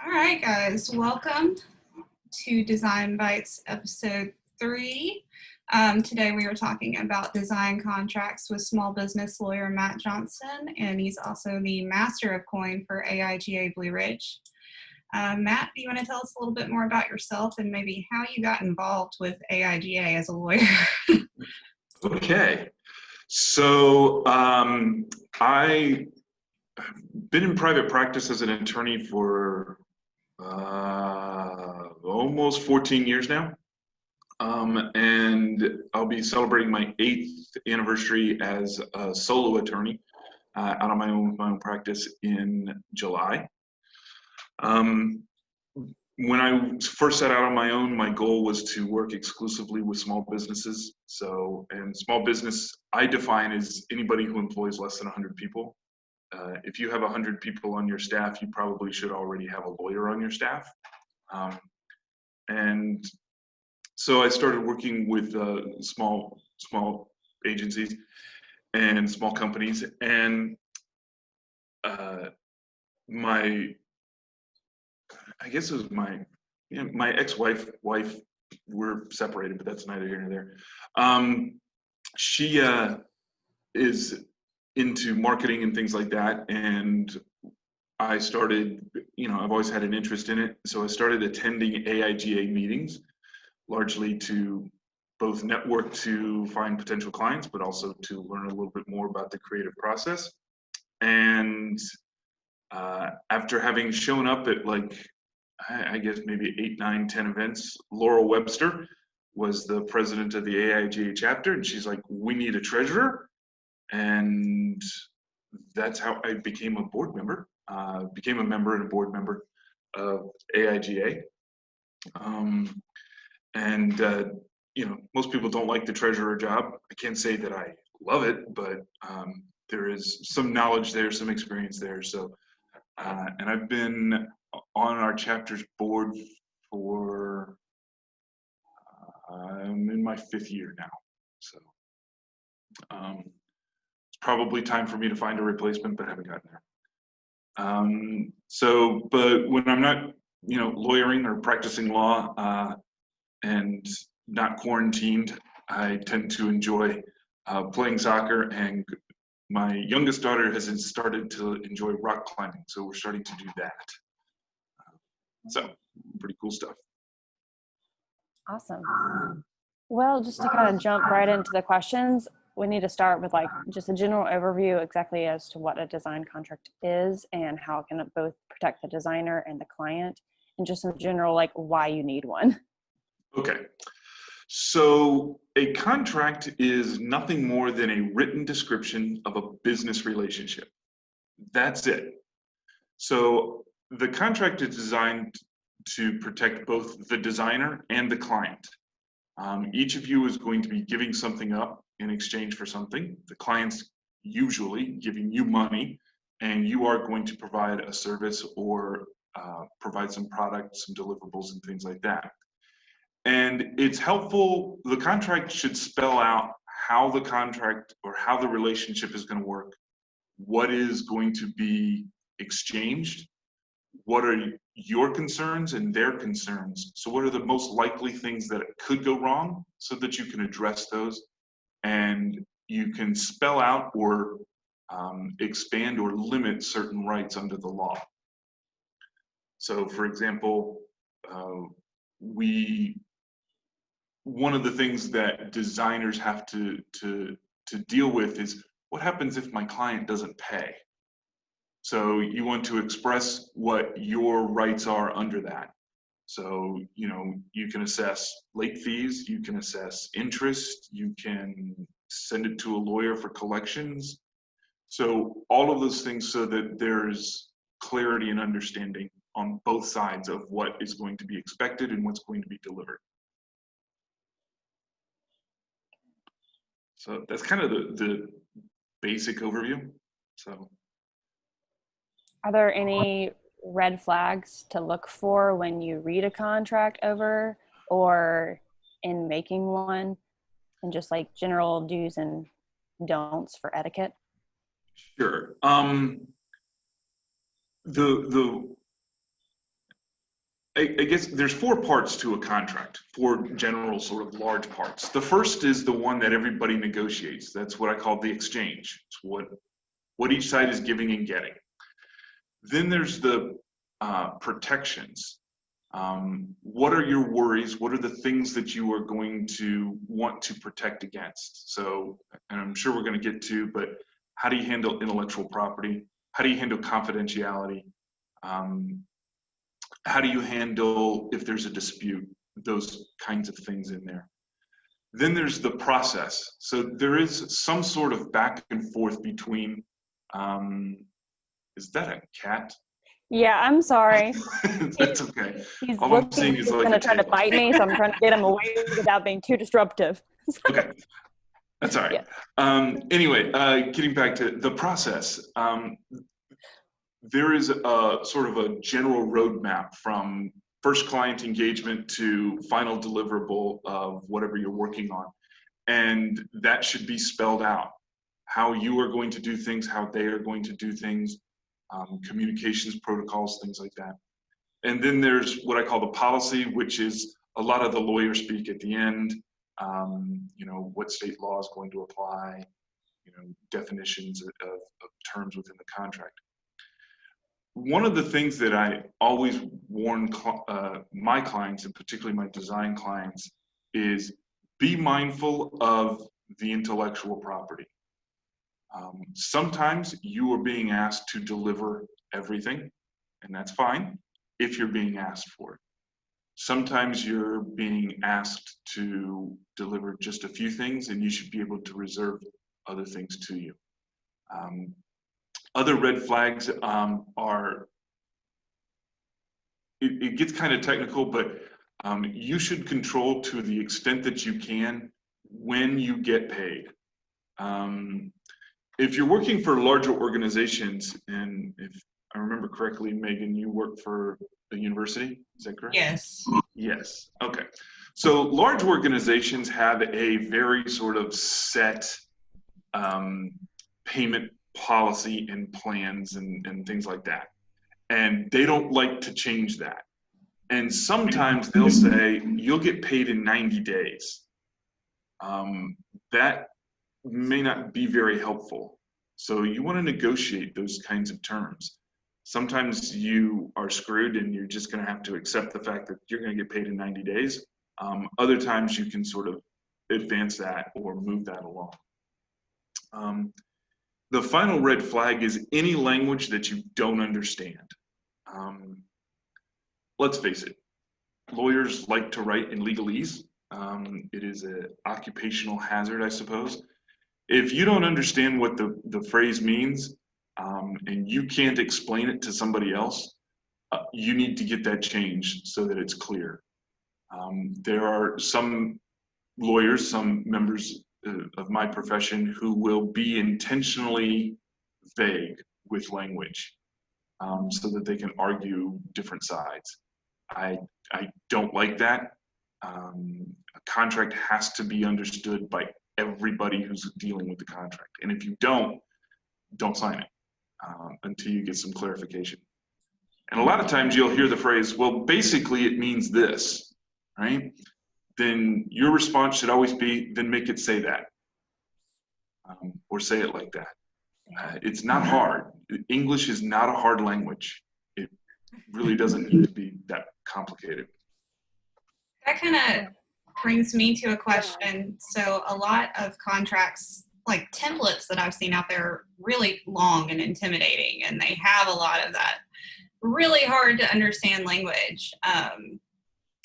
All right, guys, welcome to Design Bytes episode 3. Today we are talking about design contracts with small business lawyer Matt Johnston, and he's also the master of coin for AIGA Blue Ridge. Matt, do you want to tell us a little bit more about yourself and maybe how you got involved with AIGA as a lawyer? Okay, so I've been in private practice as an attorney for almost 14 years now, and I'll be celebrating my 8th anniversary as a solo attorney out on my own practice in July. When I first set out on my own, my goal was to work exclusively with small businesses. And small business, I define as anybody who employs less than 100 people. If you have 100 people on your staff, you probably should already have a lawyer on your staff. And so I started working with small agencies and small companies. And I guess it was my ex-wife, we're separated, but that's neither here nor there. She is into marketing and things like that. And I started, I've always had an interest in it. So I started attending AIGA meetings, largely to both network to find potential clients, but also to learn a little bit more about the creative process. And after having shown up at I guess maybe 8, 9, 10 events, Laurel Webster was the president of the AIGA chapter, and she's like, "We need a treasurer." And that's how I became a board member, became a member and a board member of AIGA. Most people don't like the treasurer job. I can't say that I love it, but there is some knowledge there, some experience there. So, and I've been on our chapter's board for I'm in my 5th year now, so it's probably time for me to find a replacement, but I haven't gotten there. But when I'm not lawyering or practicing law and not quarantined, I tend to enjoy playing soccer, and my youngest daughter has started to enjoy rock climbing, so we're starting to do that. So, pretty cool stuff. Awesome. Well, just to kind of jump right into the questions, we need to start with just a general overview exactly as to what a design contract is and how it can both protect the designer and the client, and just some general why you need one. Okay. So a contract is nothing more than a written description of a business relationship. That's it. So the contract is designed to protect both the designer and the client. Each of you is going to be giving something up in exchange for something. The client's usually giving you money, and you are going to provide a service or provide some product, some deliverables, and things like that. And it's helpful, the contract should spell out how the contract or how the relationship is going to work, what is going to be exchanged, what are your concerns and their concerns. So what are the most likely things that could go wrong so that you can address those, and you can spell out or expand or limit certain rights under the law. So for example, one of the things that designers have to deal with is, what happens if my client doesn't pay? So you want to express what your rights are under that. So, you can assess late fees, you can assess interest, you can send it to a lawyer for collections. So all of those things, so that there's clarity and understanding on both sides of what is going to be expected and what's going to be delivered. So that's kind of the basic overview. So, are there any red flags to look for when you read a contract over or in making one, and just general do's and don'ts for etiquette? Sure. I guess there's 4 parts to a contract, 4 general sort of large parts. The first is the one that everybody negotiates. That's what I call the exchange. It's what each side is giving and getting. Then there's the protections. What are your worries? What are the things that you are going to want to protect against? So, and I'm sure we're going to get to, but how do you handle intellectual property? How do you handle confidentiality? How do you handle if there's a dispute? Those kinds of things in there. Then there's the process. So there is some sort of back and forth between, is that a cat? Yeah, I'm sorry. That's okay. He's All I'm seeing is like gonna a try to tail. bite me, so I'm trying to get him away without being too disruptive. Okay, that's all right. Yeah. Anyway, getting back to the process, there is a sort of a general roadmap from first client engagement to final deliverable of whatever you're working on. And that should be spelled out. How you are going to do things, how they are going to do things, communications protocols, things like that. And then there's what I call the policy, which is a lot of the lawyer speak at the end. You know, what state law is going to apply, you know, definitions of terms within the contract. One of the things that I always warn my clients, and particularly my design clients, is be mindful of the intellectual property. Sometimes you are being asked to deliver everything, and that's fine if you're being asked for it. Sometimes you're being asked to deliver just a few things, and you should be able to reserve other things to you. Other red flags are, it gets kind of technical, but you should control to the extent that you can when you get paid. If you're working for larger organizations, and if I remember correctly, Megan, you work for a university, is that correct? Yes. Yes, okay. So large organizations have a very sort of set payment policy and plans and things like that. And they don't like to change that. And sometimes they'll say, you'll get paid in 90 days. That may not be very helpful. So you want to negotiate those kinds of terms. Sometimes you are screwed and you're just going to have to accept the fact that you're going to get paid in 90 days. Other times you can sort of advance that or move that along. The final red flag is any language that you don't understand. Let's face it, lawyers like to write in legalese. It is an occupational hazard, I suppose. If you don't understand what the phrase means and you can't explain it to somebody else, you need to get that changed so that it's clear. There are some lawyers, some members of my profession who will be intentionally vague with language so that they can argue different sides. I don't like that. A contract has to be understood by everybody who's dealing with the contract. And if you don't sign it until you get some clarification. And a lot of times you'll hear the phrase, well, basically it means this, right? Then your response should always be, then make it say that. Or say it like that. It's not hard. English is not a hard language. It really doesn't need to be that complicated. That kind of brings me to a question. So a lot of contracts, like templates that I've seen out there, are really long and intimidating, and they have a lot of that really hard to understand language.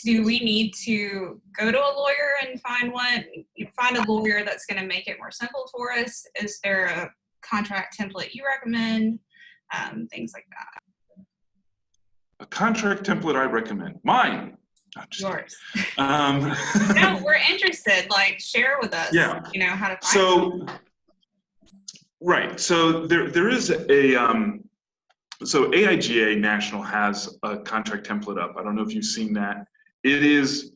Do we need to go to a lawyer and find a lawyer that's going to make it more simple for us? Is there a contract template you recommend? Things like that. A contract template I recommend. Mine. Yours. No, we're interested. Like, share with us. Yeah. You know how to find them. Right. So there is a so AIGA National has a contract template up. I don't know if you've seen that. It is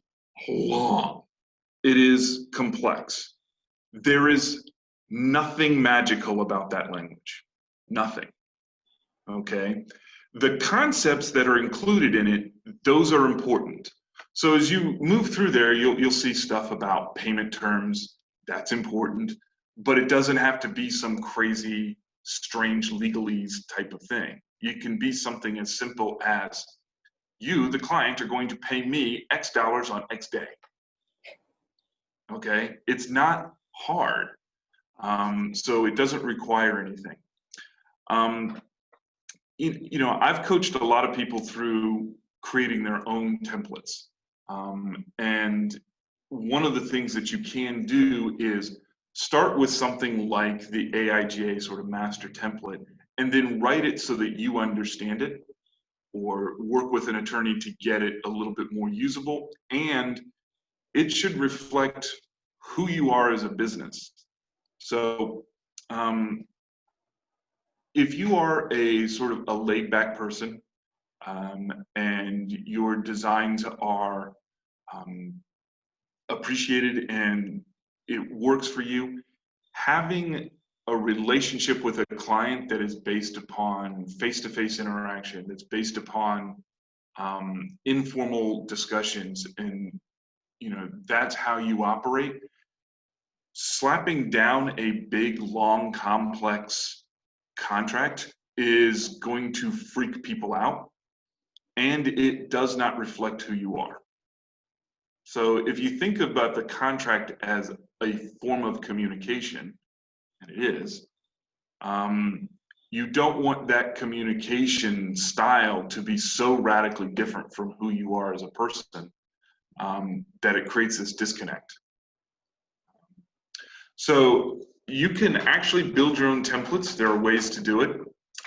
long. It is complex. There is nothing magical about that language. Nothing. Okay. The concepts that are included in it, those are important. So as you move through there, you'll see stuff about payment terms. That's important, but it doesn't have to be some crazy, strange legalese type of thing. It can be something as simple as, you, the client, are going to pay me X dollars on X day. Okay, it's not hard. So it doesn't require anything. I've coached a lot of people through creating their own templates. And one of the things that you can do is start with something like the AIGA sort of master template, and then write it so that you understand it, or work with an attorney to get it a little bit more usable. And it should reflect who you are as a business. So if you are a sort of a laid back person, and your designs are appreciated and it works for you, having a relationship with a client that is based upon face-to-face interaction, that's based upon informal discussions, and that's how you operate. Slapping down a big, long, complex contract is going to freak people out, and it does not reflect who you are. So if you think about the contract as a form of communication, and it is, you don't want that communication style to be so radically different from who you are as a person that it creates this disconnect. So you can actually build your own templates. There are ways to do it.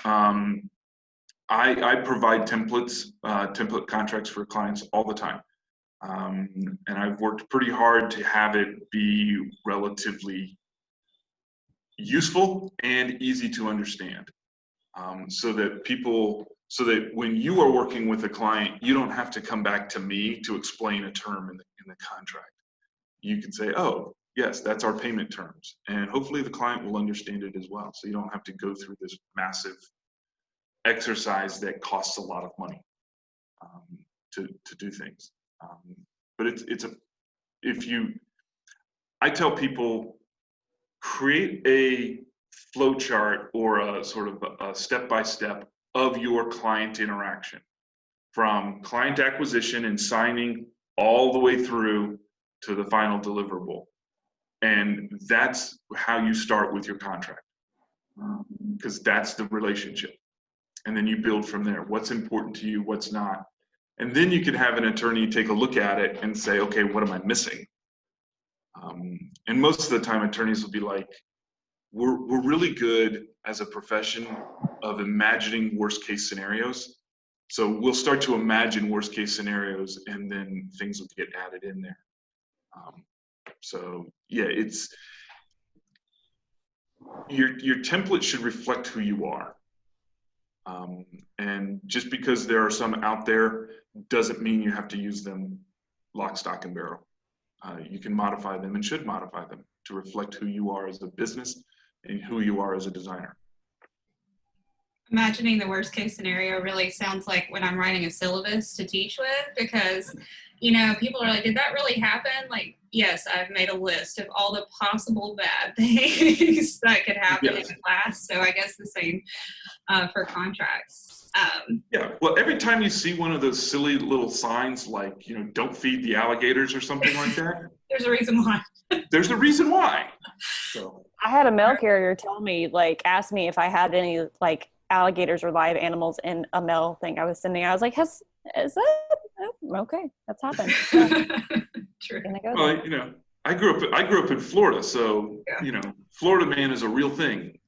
I provide templates, template contracts for clients all the time. And I've worked pretty hard to have it be relatively useful and easy to understand, so that when you are working with a client, you don't have to come back to me to explain a term in the contract. You can say, oh, yes, that's our payment terms. And hopefully the client will understand it as well. So you don't have to go through this massive exercise that costs a lot of money to do things. But I tell people, create a flow chart or a sort of a step-by-step of your client interaction, from client acquisition and signing all the way through to the final deliverable. And that's how you start with your contract, because that's the relationship. And then you build from there. What's important to you, what's not. And then you can have an attorney take a look at it and say, okay, what am I missing? And most of the time attorneys will be like, we're really good as a profession of imagining worst case scenarios. So we'll start to imagine worst case scenarios, and then things will get added in there. So yeah, it's your template should reflect who you are. And just because there are some out there doesn't mean you have to use them lock, stock, and barrel. You can modify them and should modify them to reflect who you are as a business and who you are as a designer. Imagining the worst case scenario really sounds like when I'm writing a syllabus to teach with, because people are like, did that really happen? Like, yes, I've made a list of all the possible bad things that could happen in class. So I guess the same for contracts. Yeah, well, every time you see one of those silly little signs like, don't feed the alligators or something like that. There's a reason why. There's a reason why. So I had a mail carrier tell me, ask me if I had any, alligators or live animals in a mail thing I was sending. I was like, is that? Oh, okay, that's happened. True. Well, I grew up in Florida, so yeah. Florida man is a real thing.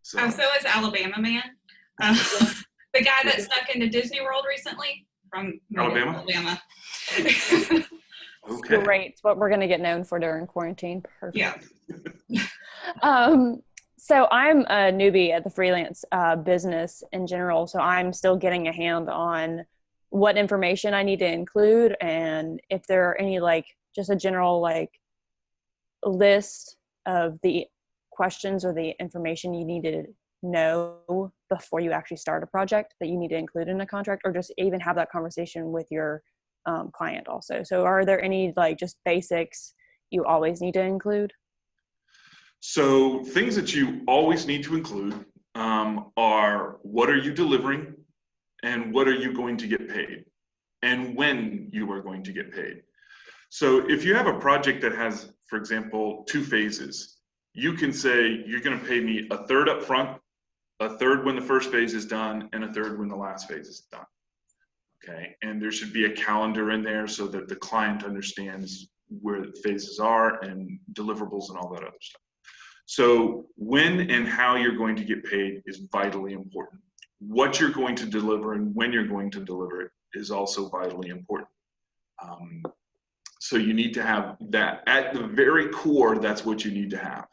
So. Oh, so is Alabama man. The guy that snuck into Disney World recently from Alabama. Okay. Great. What we're going to get known for during quarantine. Perfect. Yeah. So I'm a newbie at the freelance business in general. So I'm still getting a hand on what information I need to include, and if there are any just a general list of the questions or the information you need to know before you actually start a project that you need to include in a contract, or just even have that conversation with your client also? So are there any like just basics you always need to include? So things that you always need to include are what are you delivering and what are you going to get paid and when you are going to get paid. So if you have a project that has, for example, 2 phases, you can say you're going to pay me a third up front, a third when the first phase is done, and a third when the last phase is done. Okay, and there should be a calendar in there so that the client understands where the phases are and deliverables and all that other stuff. So when and how you're going to get paid is vitally important. What you're going to deliver and when you're going to deliver it is also vitally important. So you need to have that at the very core. That's what you need to have.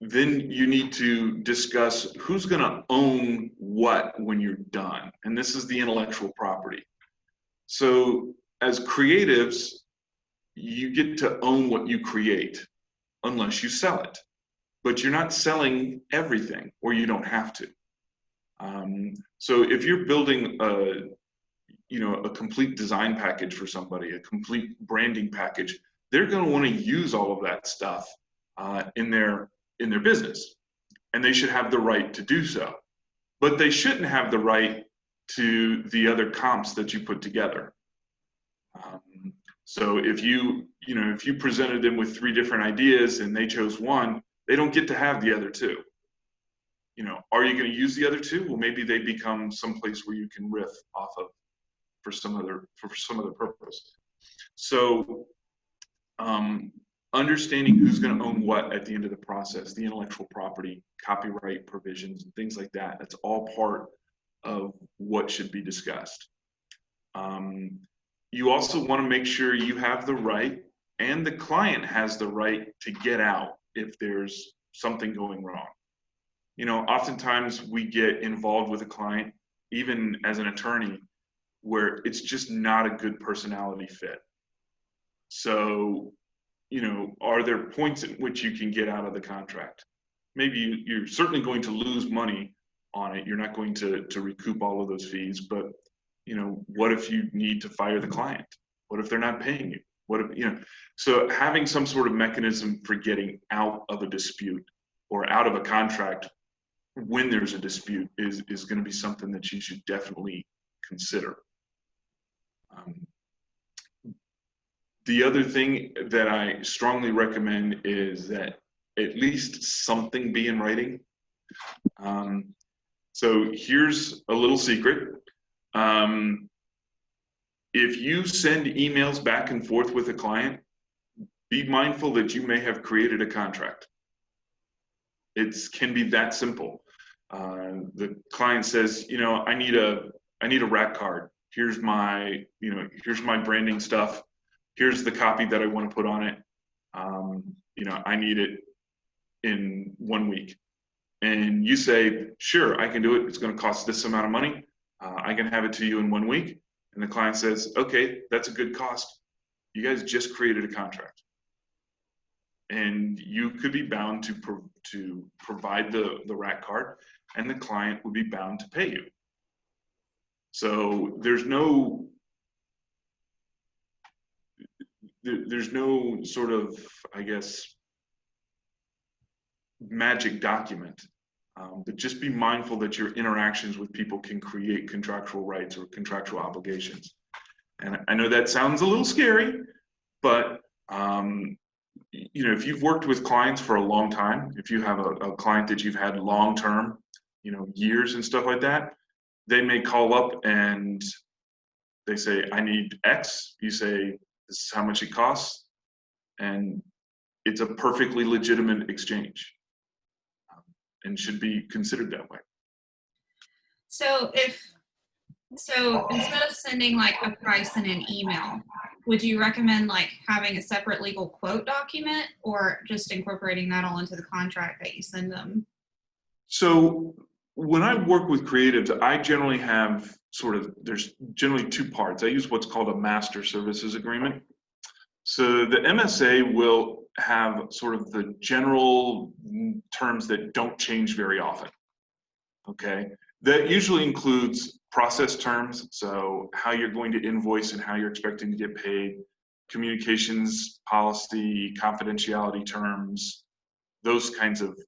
Then you need to discuss who's going to own what when you're done. And this is the intellectual property. So as creatives, you get to own what you create unless you sell it. But you're not selling everything, or you don't have to. So if you're building a complete design package for somebody, a complete branding package, they're going to want to use all of that stuff in their business, and they should have the right to do so. But they shouldn't have the right to the other comps that you put together. So if you presented them with 3 different ideas and they chose one, they don't get to have the other 2. Are you going to use the other 2? Well, maybe they become someplace where you can riff off of for some other purpose. So understanding who's going to own what at the end of the process, the intellectual property, copyright provisions, and things like that, that's all part of what should be discussed. You also want to make sure you have the right, and the client has the right, to get out if there's something going wrong. Oftentimes we get involved with a client, even as an attorney, where it's just not a good personality fit. So, are there points at which you can get out of the contract? Maybe you're certainly going to lose money on it. You're not going to recoup all of those fees, but what if you need to fire the client? What if they're not paying you? What if, so having some sort of mechanism for getting out of a dispute or out of a contract when there's a dispute is going to be something that you should definitely consider. The other thing that I strongly recommend is that at least something be in writing. So here's a little secret. If you send emails back and forth with a client, be mindful that you may have created a contract. It can be that simple. The client says, I need a rack card. Here's my branding stuff. Here's the copy that I want to put on it. I need it in 1 week. And you say, sure, I can do it. It's going to cost this amount of money. I can have it to you in 1 week. And the client says, okay, that's a good cost. You guys just created a contract. And you could be bound to provide the rack card, and the client would be bound to pay you. So there's no sort of, I guess, magic document, but just be mindful that your interactions with people can create contractual rights or contractual obligations. And I know that sounds a little scary, but if you've worked with clients for a long time, if you have a client that you've had long-term, years and stuff like that, they may call up and they say, I need X. You say, this is how much it costs. And it's a perfectly legitimate exchange and should be considered that way. So instead of sending like a price in an email, would you recommend like having a separate legal quote document, or just incorporating that all into the contract that you send them? So when I work with creatives, I generally have there's generally 2 parts. I use what's called a master services agreement. So the MSA will have sort of the general terms that don't change very often. Okay, that usually includes process terms, so how you're going to invoice and how you're expecting to get paid, communications policy, confidentiality terms, those kinds of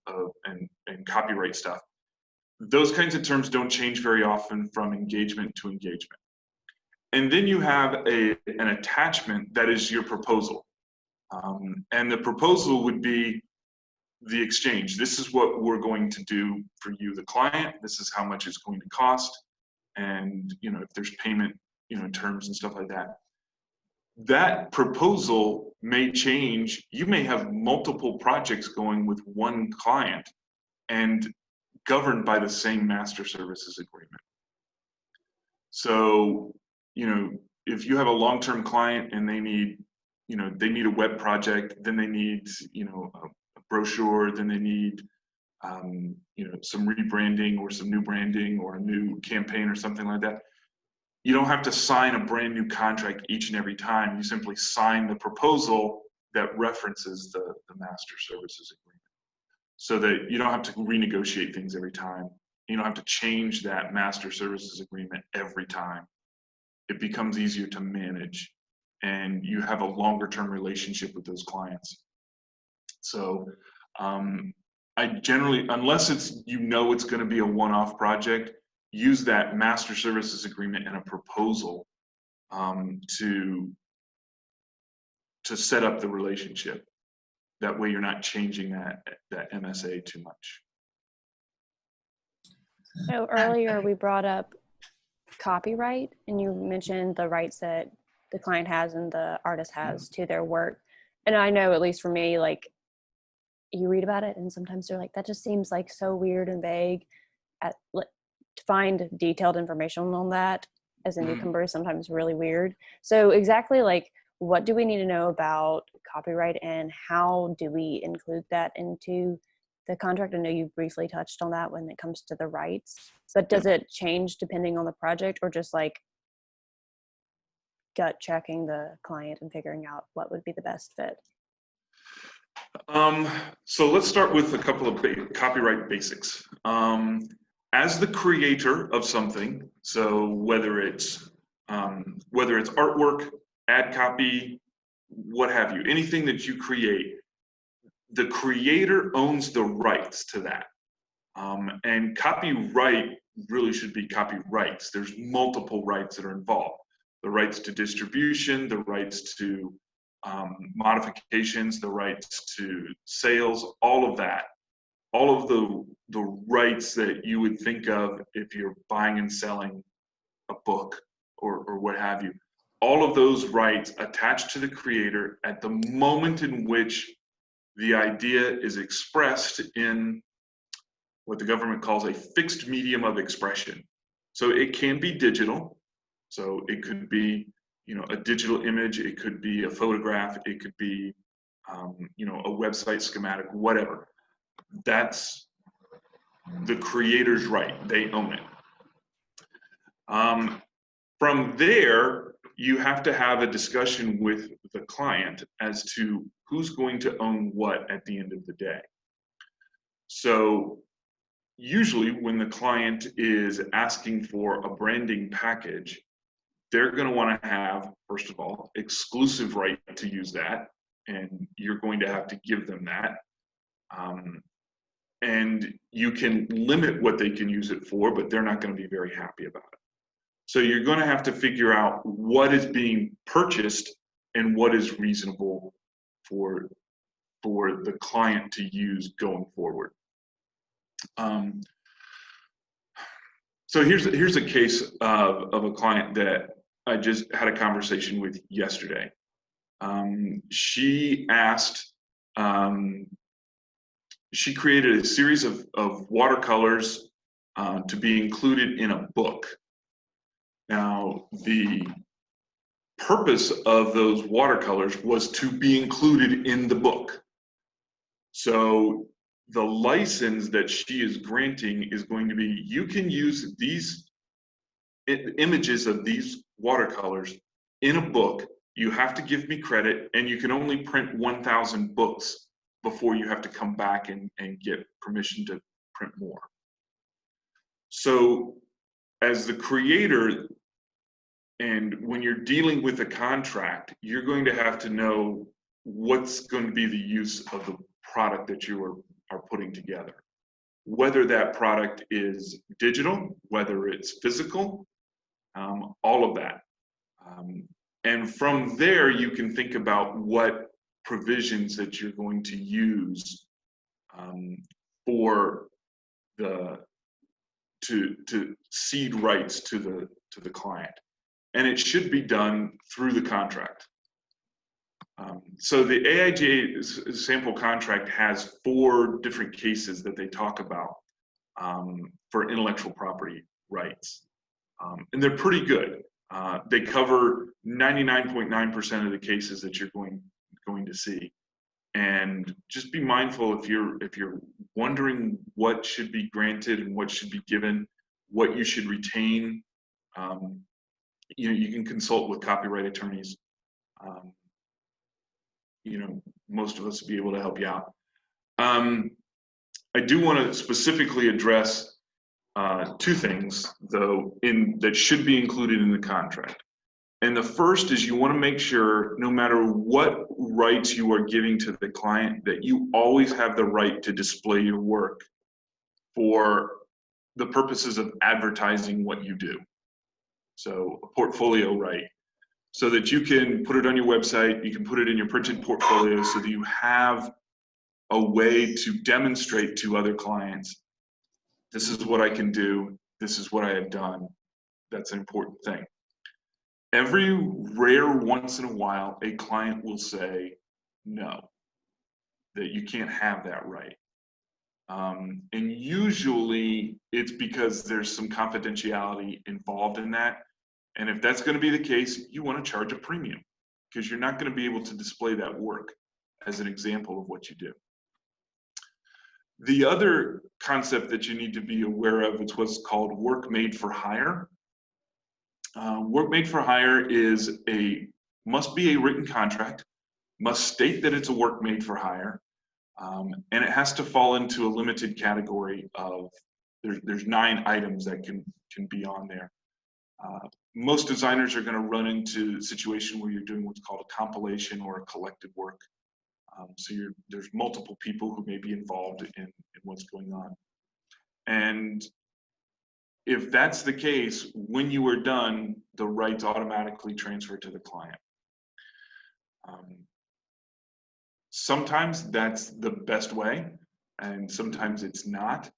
and copyright stuff. Those kinds of terms don't change very often from engagement to engagement. And then you have an attachment that is your proposal. And the proposal would be the exchange. This is what we're going to do for you, the client. This is how much it's going to cost. And, you know, if there's payment, you know, terms and stuff like that. That proposal may change. You may have multiple projects going with one client and governed by the same master services agreement. So, you know, if you have a long-term client and they need, you know, they need a web project, then they need, you know, a brochure, then they need, you know, some rebranding or some new branding or a new campaign or something like that. You don't have to sign a brand new contract each and every time. You simply sign the proposal that references the master services agreement, so that you don't have to renegotiate things every time. You don't have to change that master services agreement every time. It becomes easier to manage, and you have a longer term relationship with those clients. So I generally, unless it's, you know, it's going to be a one-off project, use that master services agreement and a proposal to set up the relationship. That way you're not changing that MSA too much. So earlier we brought up copyright, and you mentioned the rights that the client has and the artist has to their work. And I know, at least for me, like, you read about it and sometimes they're like, that just seems like so weird and vague. To find detailed information on that as a newcomer is sometimes really weird. So exactly, like, what do we need to know about copyright and how do we include that into the contract? I know you briefly touched on that when it comes to the rights, but does it change depending on the project, or just like gut checking the client and figuring out what would be the best fit? So let's start with a couple of copyright basics. As the creator of something, so whether it's artwork, ad copy, what have you, anything that you create, the creator owns the rights to that. And copyright really should be copyrights. There's multiple rights that are involved. The rights to distribution, the rights to modifications, the rights to sales, all of that. All of the rights that you would think of if you're buying and selling a book or what have you. All of those rights attached to the creator at the moment in which the idea is expressed in what the government calls a fixed medium of expression. So it can be digital. So it could be, you know, a digital image, it could be a photograph, it could be, you know, a website schematic, whatever. That's the creator's right, they own it. From there, you have to have a discussion with the client as to who's going to own what at the end of the day. So usually when the client is asking for a branding package, they're going to want to have, first of all, exclusive right to use that, and you're going to have to give them that. And you can limit what they can use it for, but they're not going to be very happy about it. So you're going to have to figure out what is being purchased and what is reasonable for the client to use going forward. So here's a case of a client that I just had a conversation with yesterday. She asked, she created a series of watercolors to be included in a book. Now, the purpose of those watercolors was to be included in the book. So the license that she is granting is going to be, you can use these images of these watercolors in a book you have to give me credit, and you can only print 1,000 books before you have to come back and get permission to print more. So as the creator, and when you're dealing with a contract, you're going to have to know what's going to be the use of the product that you are putting together. Whether that product is digital, whether it's physical, all of that. And from there, you can think about what provisions that you're going to use for to cede rights to the client. And it should be done through the contract. So the AIGA sample contract has 4 different cases that they talk about for intellectual property rights. And they're pretty good. They cover 99.9% of the cases that you're going to see. And just be mindful if you're wondering what should be granted and what should be given, what you should retain. You can consult with copyright attorneys. Most of us will be able to help you out. I do want to specifically address 2 things, though, that should be included in the contract. And the first is you want to make sure, no matter what rights you are giving to the client, that you always have the right to display your work for the purposes of advertising what you do. So a portfolio right, so that you can put it on your website, you can put it in your printed portfolio, so that you have a way to demonstrate to other clients, this is what I can do, this is what I have done. That's an important thing. Every rare once in a while, a client will say no, that you can't have that right. And usually it's because there's some confidentiality involved in that. And if that's going to be the case, you want to charge a premium, because you're not going to be able to display that work as an example of what you do. The other concept that you need to be aware of is what's called work made for hire. Work made for hire must be a written contract, must state that it's a work made for hire, and it has to fall into a limited category of, there's 9 items that can be on there. Most designers are going to run into a situation where you're doing what's called a compilation or a collected work. So there's multiple people who may be involved in what's going on. And if that's the case, when you are done, the rights automatically transfer to the client. Sometimes that's the best way, and sometimes it's not.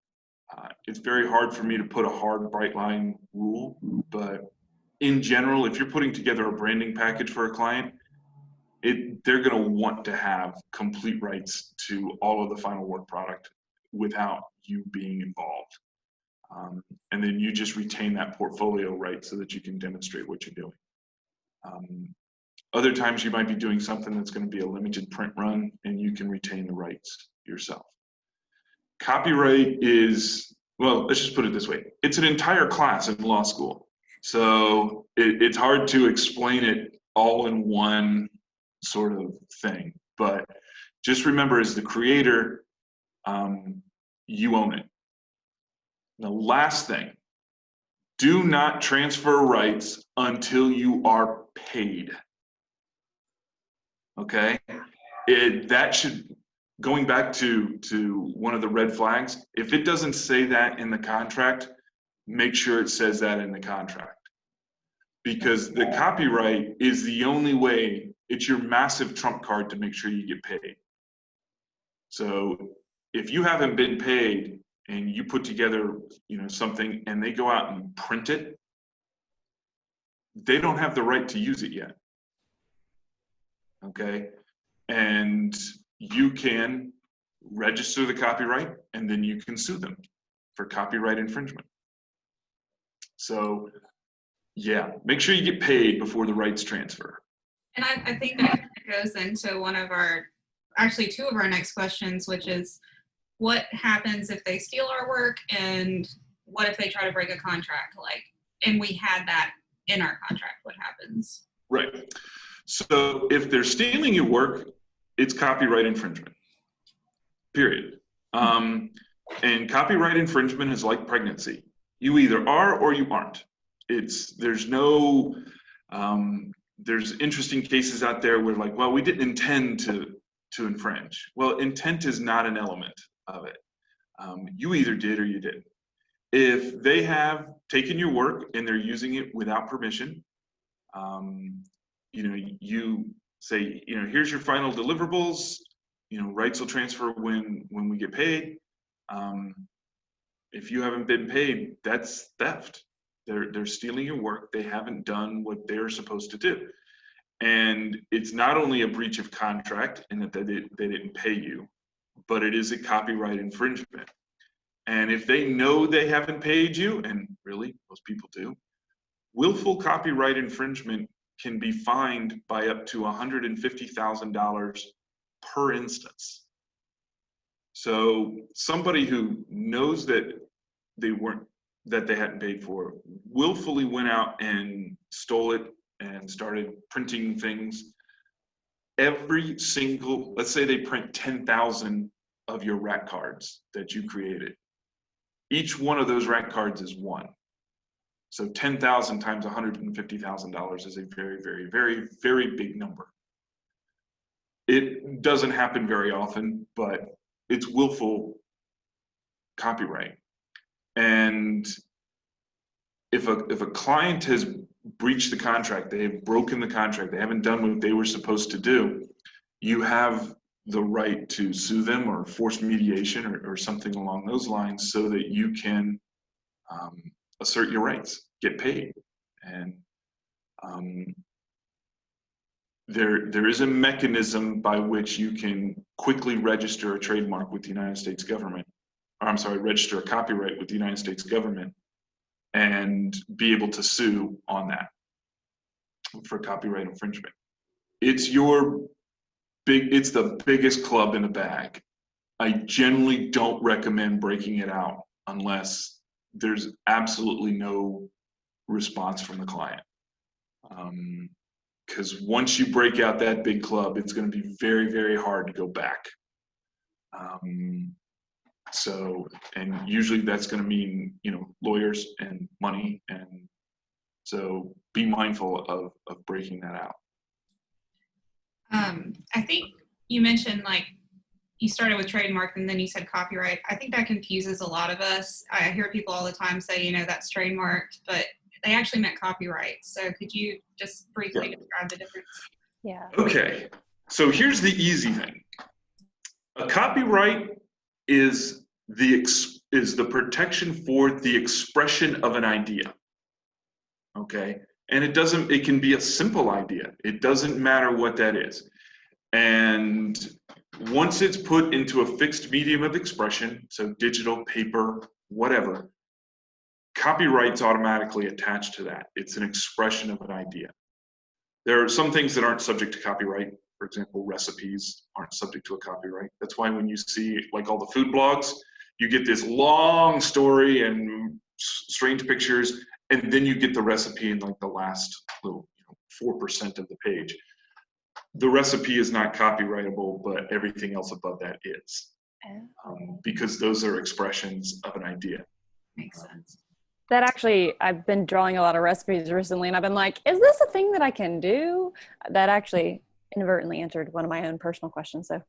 It's very hard for me to put a hard, bright line rule, but in general, if you're putting together a branding package for a client, they're going to want to have complete rights to all of the final work product without you being involved. And then you just retain that portfolio right so that you can demonstrate what you're doing. Other times you might be doing something that's going to be a limited print run, and you can retain the rights yourself. Copyright is, well, let's just put it this way. It's an entire class in law school. So it's hard to explain it all in one sort of thing. But just remember, as the creator, you own it. The last thing, do not transfer rights until you are paid. Okay? That should, going back to one of the red flags, if it doesn't say that in the contract, make sure it says that in the contract. Because the copyright is the only way, it's your massive trump card to make sure you get paid. So if you haven't been paid and you put together, something, and they go out and print it, they don't have the right to use it yet. Okay? And you can register the copyright, and then you can sue them for copyright infringement. So yeah, make sure you get paid before the rights transfer. And I think that goes into actually two of our next questions, which is, what happens if they steal our work, and what if they try to break a contract? And we had that in our contract, what happens? Right. So if they're stealing your work, it's copyright infringement, period. And copyright infringement is like pregnancy. You either are or you aren't. There's no, there's interesting cases out there where like, well, we didn't intend to infringe. Well, intent is not an element of it. You either did or you didn't. If they have taken your work and they're using it without permission, you say, here's your final deliverables, rights will transfer when we get paid. If you haven't been paid, that's theft. They're stealing your work. They haven't done what they're supposed to do. And it's not only a breach of contract in that they didn't pay you, but it is a copyright infringement. And if they know they haven't paid you, and really most people do, willful copyright infringement can be fined by up to $150,000 per instance. So somebody who knows that they hadn't paid for, willfully went out and stole it and started printing things. Every single, let's say they print 10,000 of your rack cards that you created. Each one of those rack cards is one. So 10,000 times $150,000 is a very, very, very, very big number. It doesn't happen very often, but it's willful copyright. And if a client has breached the contract, they have broken the contract, they haven't done what they were supposed to do, you have the right to sue them or force mediation or something along those lines so that you can assert your rights, get paid. And there is a mechanism by which you can quickly register a trademark with the United States government, or register a copyright with the United States government and be able to sue on that for copyright infringement. It's the biggest club in the bag. I generally don't recommend breaking it out unless there's absolutely no response from the client. Because once you break out that big club, it's going to be very, very hard to go back. And usually that's going to mean, lawyers and money. And so be mindful of breaking that out. I think you mentioned you started with trademark and then you said copyright. I think that confuses a lot of us. I hear people all the time say, that's trademarked, but they actually meant copyright. So could you just briefly describe the difference? Yeah. Okay. So here's the easy thing. A copyright is the protection for the expression of an idea. Okay. And it can be a simple idea. It doesn't matter what that is. And once it's put into a fixed medium of expression, so digital, paper, whatever, copyright's automatically attached to that. It's an expression of an idea. There are some things that aren't subject to copyright. For example, recipes aren't subject to a copyright. That's why when you see all the food blogs, you get this long story and strange pictures, and then you get the recipe in the last little 4% of the page. The recipe is not copyrightable, but everything else above that is, because those are expressions of an idea. Makes sense. That actually, I've been drawing a lot of recipes recently, and I've been like, is this a thing that I can do? That actually inadvertently answered one of my own personal questions. So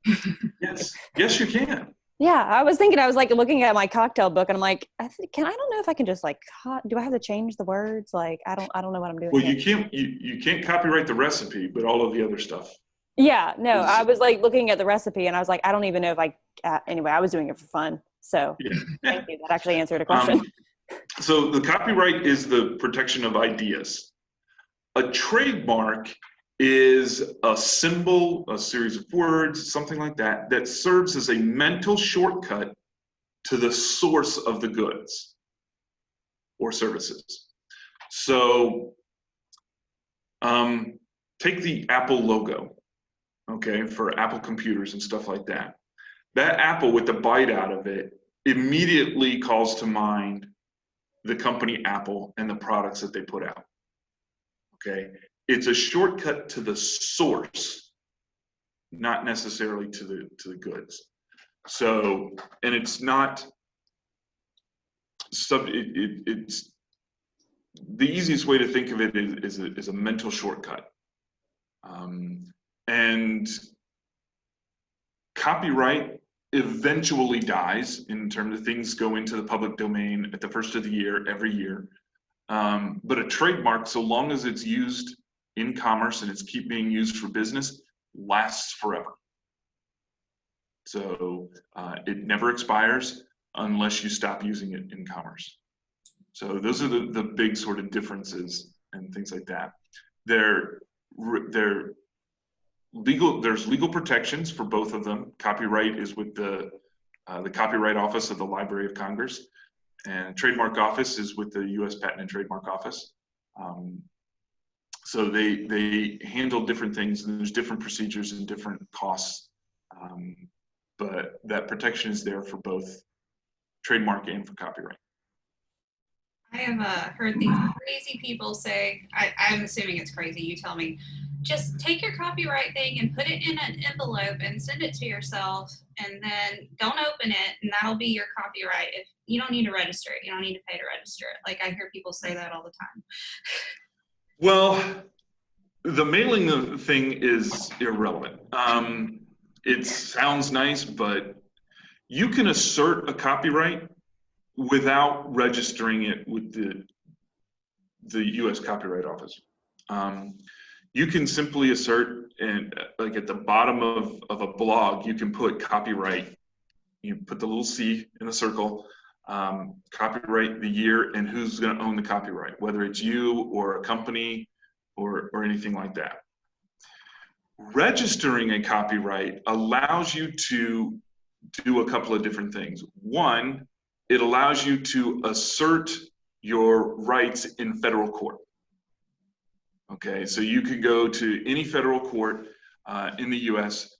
yes, you can. Yeah, I was looking at my cocktail book, and I'm like, I don't know if I can just do I have to change the words? I don't know what I'm doing. Well, you can't copyright the recipe, but all of the other stuff. Yeah, no, I was looking at the recipe, and I was like, I don't even know if anyway, I was doing it for fun. So thank you. That actually answered a question. So the copyright is the protection of ideas. A trademark is a symbol, a series of words, something like that, that serves as a mental shortcut to the source of the goods or services. So take the Apple logo, okay, for Apple computers and stuff like that. That Apple with the bite out of it immediately calls to mind the company Apple and the products that they put out. Okay, it's a shortcut to the source, not necessarily to the goods. So, and it's not it's the easiest way to think of it is a mental shortcut. And copyright eventually dies in terms of things go into the public domain at the first of the year, every year. But a trademark, so long as it's used in commerce and it's being used for business, lasts forever. So it never expires unless you stop using it in commerce. So those are the big sort of differences and things like that. They're legal. There's legal protections for both of them. Copyright is with the Copyright Office of the Library of Congress, and Trademark Office is with the U.S. Patent and Trademark Office. So they handle different things, and there's different procedures and different costs. But that protection is there for both trademark and for copyright. I have heard these crazy people say, I'm assuming it's crazy, you tell me, just take your copyright thing and put it in an envelope and send it to yourself, and then don't open it, and that'll be your copyright. If you don't need to register it, you don't need to pay to register it. Like, I hear people say that all the time. Well, the mailing thing is irrelevant. It sounds nice, but you can assert a copyright without registering it with the U.S. Copyright Office. You can simply assert, and like at the bottom of a blog, you can put copyright. You put the little C in the circle, copyright, the year, and who's going to own the copyright, whether it's you or a company or anything like that. Registering a copyright allows you to do a couple of different things. One, it allows you to assert your rights in federal court. Okay, so you can go to any federal court in the US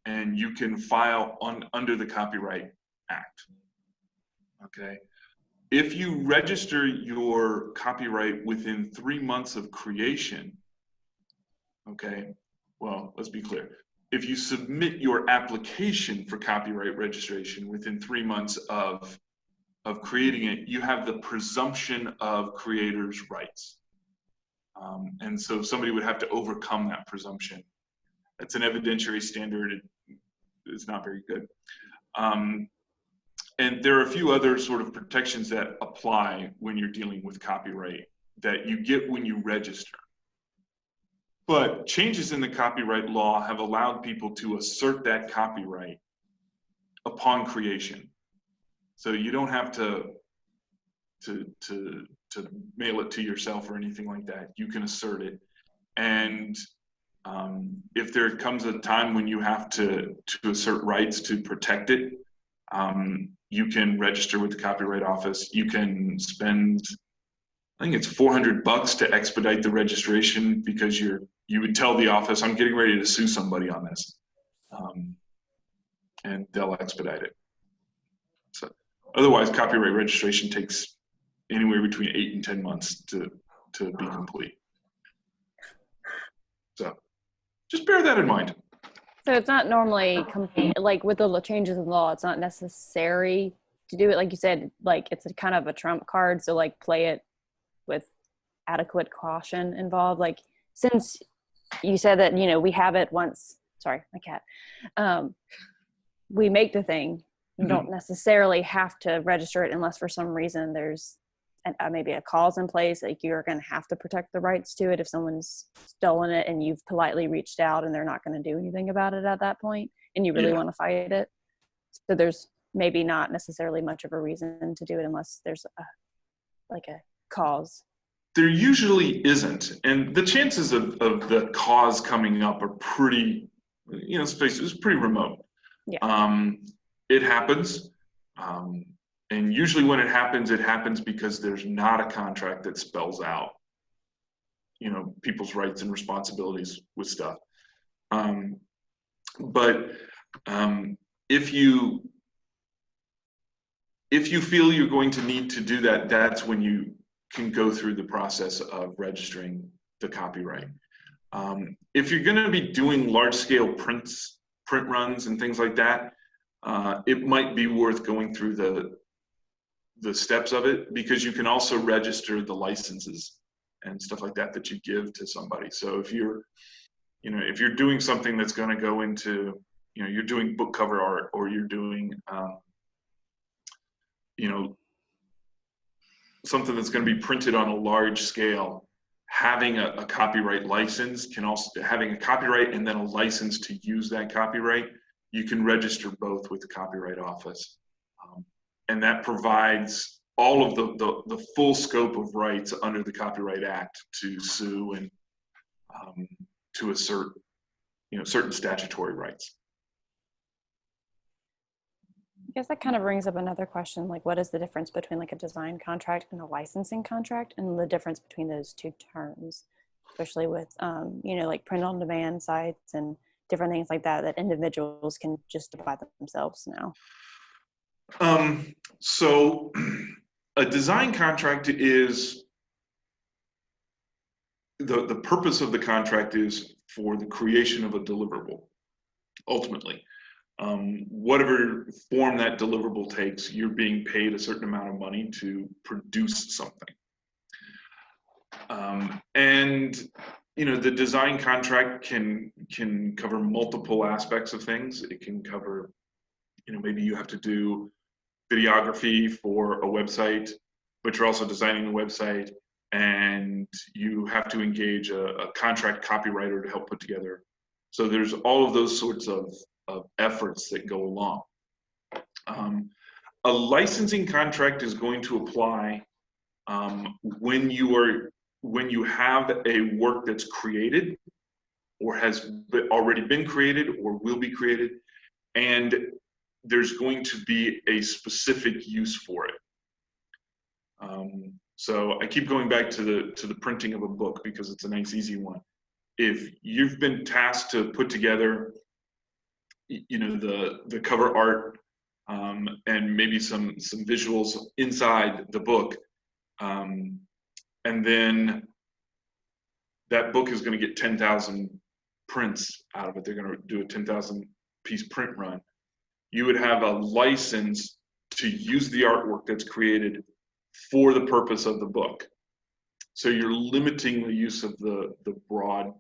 and you can file under the Copyright Act. Okay, if you register your copyright within 3 months of creation, okay, well, let's be clear. If you submit your application for copyright registration within 3 months of creating it, you have the presumption of creators' rights. And so somebody would have to overcome that presumption. It's an evidentiary standard. It's not very good. And there are a few other sort of protections that apply when you're dealing with copyright that you get when you register. But changes in the copyright law have allowed people to assert that copyright upon creation. So you don't have to mail it to yourself or anything like that. You can assert it. And if there comes a time when you have to assert rights to protect it, you can register with the Copyright Office. You can spend, I think it's $400 to expedite the registration, because you would tell the office, I'm getting ready to sue somebody on this. And they'll expedite it. So otherwise, copyright registration takes anywhere between 8 and 10 months to be complete. So just bear that in mind. So it's not normally, like with the changes in law, it's not necessary to do it. Like you said, like it's a kind of a trump card. So like play it with adequate caution involved. Like, since you said that, you know, we have it once, sorry, my cat, we make the thing, you don't necessarily have to register it unless for some reason there's maybe a cause in place. Like, you're going to have to protect the rights to it if someone's stolen it and you've politely reached out and they're not going to do anything about it at that point, and you really want to fight it. So there's maybe not necessarily much of a reason to do it unless there's a cause. There usually isn't, and the chances of the cause coming up are pretty, you know, it's pretty remote. Yeah. It happens. And usually when it happens because there's not a contract that spells out, you know, people's rights and responsibilities with stuff. But if you feel you're going to need to do that, that's when you can go through the process of registering the copyright. If you're going to be doing large-scale print runs and things like that, it might be worth going through the steps of it, because you can also register the licenses and stuff like that that you give to somebody. So if you're doing something that's going to go into, you're doing book cover art, or you're doing, something that's going to be printed on a large scale, having a copyright license can also, having a copyright and then a license to use that copyright, you can register both with the Copyright Office. And that provides all of the full scope of rights under the Copyright Act to sue and to assert, certain statutory rights. I guess that kind of brings up another question, like what is the difference between like a design contract and a licensing contract, and the difference between those two terms, especially with, like print on demand sites and different things like that individuals can just divide themselves now. So a design contract is, the purpose of the contract is for the creation of a deliverable, ultimately. Whatever form that deliverable takes, you're being paid a certain amount of money to produce something. And the design contract can cover multiple aspects of things. It can cover, maybe you have to do videography for a website, but you're also designing the website, and you have to engage a contract copywriter to help put together. So there's all of those sorts of efforts that go along. A licensing contract is going to apply when you have a work that's created, or has already been created, or will be created, and there's going to be a specific use for it. So I keep going back to the printing of a book because it's a nice, easy one. If you've been tasked to put together, the cover art and maybe some visuals inside the book, and then that book is going to get 10,000 prints out of it. They're going to do a 10,000 piece print run. You would have a license to use the artwork that's created for the purpose of the book. So you're limiting the use of the broad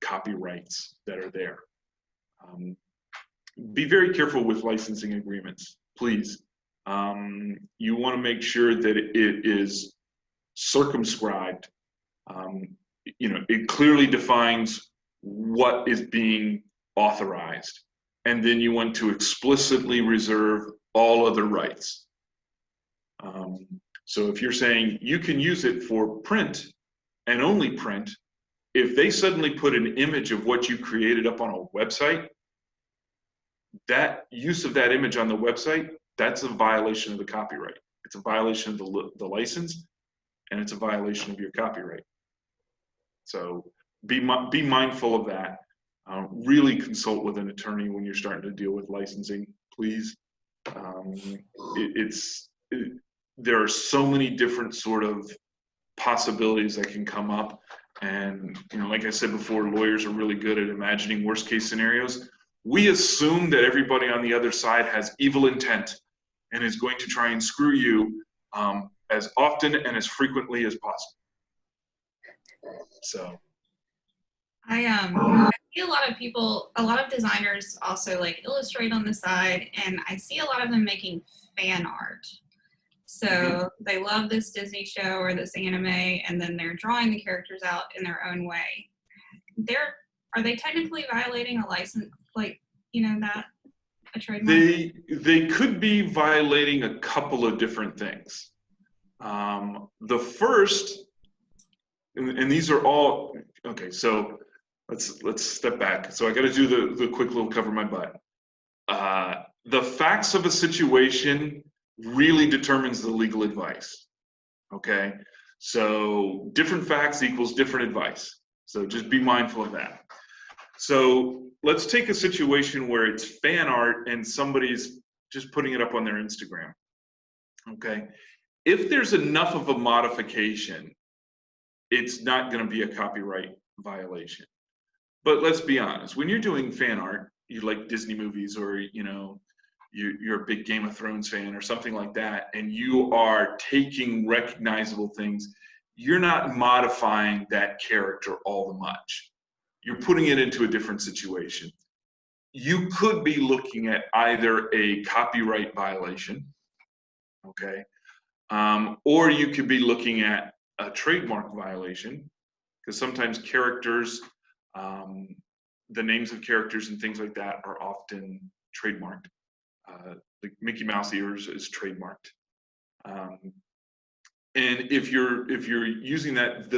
copyrights that are there. Be very careful with licensing agreements, please. You want to make sure that it is circumscribed. It clearly defines what is being authorized, and then you want to explicitly reserve all other rights. So if you're saying you can use it for print and only print, if they suddenly put an image of what you created up on a website, that use of that image on the website, that's a violation of the copyright. It's a violation of the license, and it's a violation of your copyright. So be mindful of that. Really consult with an attorney when you're starting to deal with licensing, please. There are so many different sort of possibilities that can come up, and like I said before, lawyers are really good at imagining worst case scenarios. We assume that everybody on the other side has evil intent and is going to try and screw you as often and as frequently as possible. So I see a lot of people, a lot of designers also like illustrate on the side, and I see a lot of them making fan art. So they love this Disney show or this anime, and then they're drawing the characters out in their own way. Are they technically violating a license, like, that a trademark? They could be violating a couple of different things. The first, and these are all, okay, so let's step back. So I got to do the quick little cover my butt. The facts of a situation really determines the legal advice. Okay, so different facts equals different advice. So just be mindful of that. So let's take a situation where it's fan art and somebody's just putting it up on their Instagram. Okay, if there's enough of a modification, it's not going to be a copyright violation. But let's be honest, when you're doing fan art, you like Disney movies, or you're a big Game of Thrones fan or something like that, and you are taking recognizable things, you're not modifying that character all that much. You're putting it into a different situation. You could be looking at either a copyright violation, okay, or you could be looking at a trademark violation, because sometimes characters, the names of characters and things like that are often trademarked. Like Mickey Mouse ears is trademarked. And if you're using that,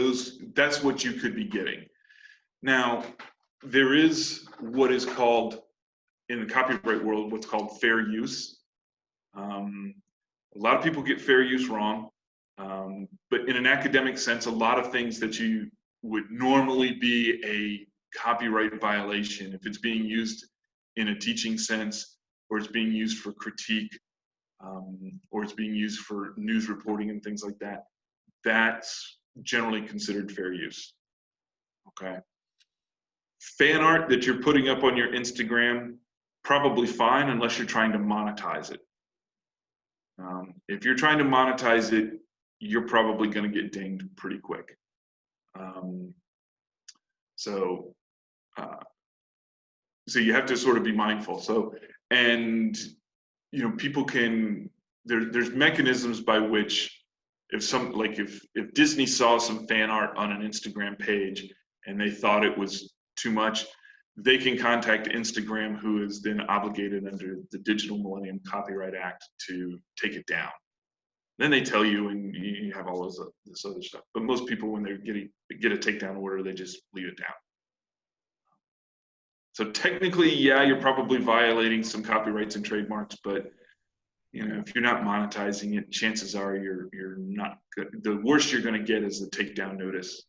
that's what you could be getting. Now, there is what is called, in the copyright world, what's called fair use. A lot of people get fair use wrong, but in an academic sense, a lot of things that you would normally be a copyright violation, if it's being used in a teaching sense, or it's being used for critique, or it's being used for news reporting and things like that, that's generally considered fair use. Okay. Fan art that you're putting up on your Instagram, probably fine, unless you're trying to monetize it. If you're trying to monetize it, you're probably going to get dinged pretty quick. So you have to sort of be mindful. So, and people can, there's mechanisms by which, if Disney saw some fan art on an Instagram page and they thought it was too much, they can contact Instagram, who is then obligated under the Digital Millennium Copyright Act to take it down. Then they tell you, and you have all this other stuff. But most people, when they get a takedown order, they just leave it down. So technically, yeah, you're probably violating some copyrights and trademarks, but if you're not monetizing it, chances are you're not good. The worst you're going to get is a takedown notice,